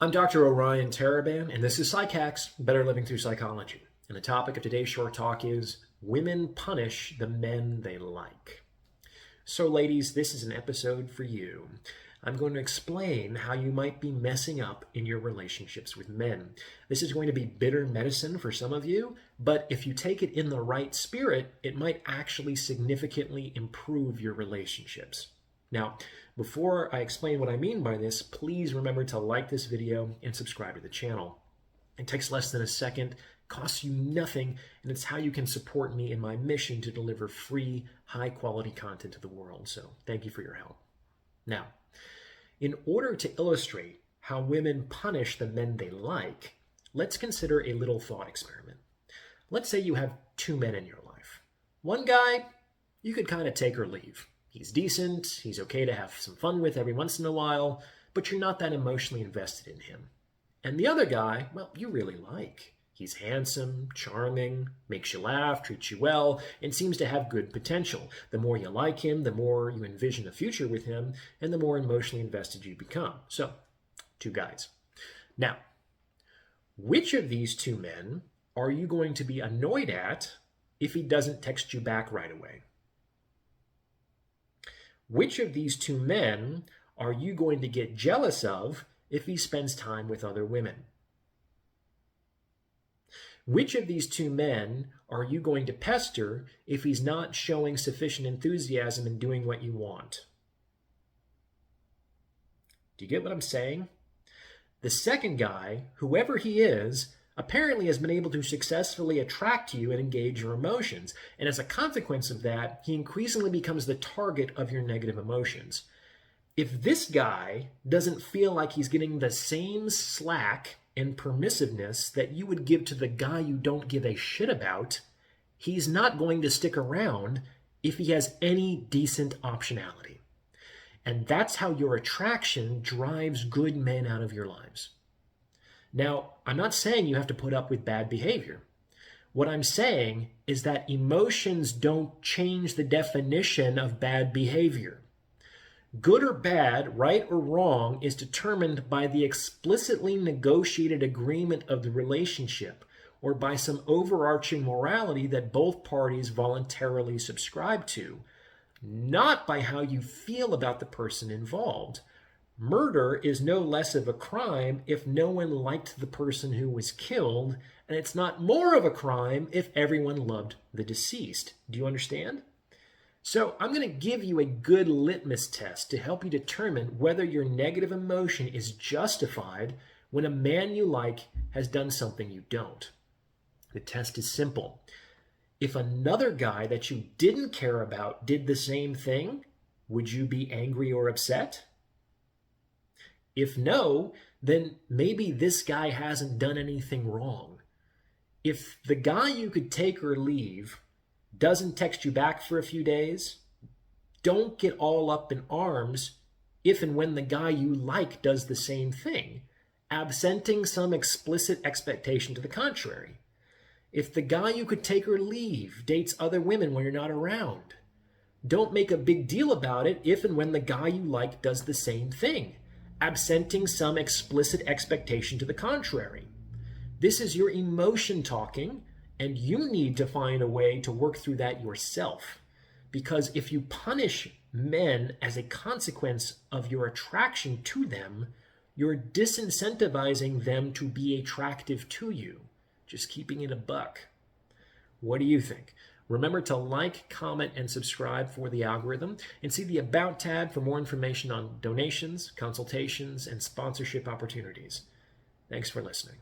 I'm Dr. Orion Taraban, and this is Psych Hacks, Better Living Through Psychology. And the topic of today's short talk is Women Punish the Men They Like. So ladies, this is an episode for you. I'm going to explain how you might be messing up in your relationships with men. This is going to be bitter medicine for some of you, but if you take it in the right spirit, it might actually significantly improve your relationships. Now, before I explain what I mean by this, please remember to like this video and subscribe to the channel. It takes less than a second, costs you nothing, and it's how you can support me in my mission to deliver free, high-quality content to the world. So thank you for your help. Now, in order to illustrate how women punish the men they like, let's consider a little thought experiment. Let's say you have two men in your life. One guy, you could kind of take or leave. He's decent, he's okay to have some fun with every once in a while, but you're not that emotionally invested in him. And the other guy, well, you really like. He's handsome, charming, makes you laugh, treats you well, and seems to have good potential. The more you like him, the more you envision a future with him, and the more emotionally invested you become. So, two guys. Now, which of these two men are you going to be annoyed at if he doesn't text you back right away? Which of these two men are you going to get jealous of if he spends time with other women? Which of these two men are you going to pester if he's not showing sufficient enthusiasm in doing what you want? Do you get what I'm saying? The second guy, whoever he is, apparently has been able to successfully attract you and engage your emotions. And as a consequence of that, he increasingly becomes the target of your negative emotions. If this guy doesn't feel like he's getting the same slack and permissiveness that you would give to the guy you don't give a shit about, he's not going to stick around if he has any decent optionality. And that's how your attraction drives good men out of your lives. Now, I'm not saying you have to put up with bad behavior. What I'm saying is that emotions don't change the definition of bad behavior. Good or bad, right or wrong, is determined by the explicitly negotiated agreement of the relationship or by some overarching morality that both parties voluntarily subscribe to, not by how you feel about the person involved. Murder is no less of a crime if no one liked the person who was killed, and it's not more of a crime if everyone loved the deceased. Do you understand? So I'm going to give you a good litmus test to help you determine whether your negative emotion is justified when a man you like has done something you don't. The test is simple. If another guy that you didn't care about did the same thing, would you be angry or upset? If no, then maybe this guy hasn't done anything wrong. If the guy you could take or leave doesn't text you back for a few days, don't get all up in arms if and when the guy you like does the same thing, absenting some explicit expectation to the contrary. If the guy you could take or leave dates other women when you're not around, don't make a big deal about it if and when the guy you like does the same thing, absenting some explicit expectation to the contrary. This is your emotion talking, and you need to find a way to work through that yourself. Because if you punish men as a consequence of your attraction to them, you're disincentivizing them to be attractive to you. Just keeping it a buck. What do you think? Remember to like, comment, and subscribe for the algorithm, and see the About tab for more information on donations, consultations, and sponsorship opportunities. Thanks for listening.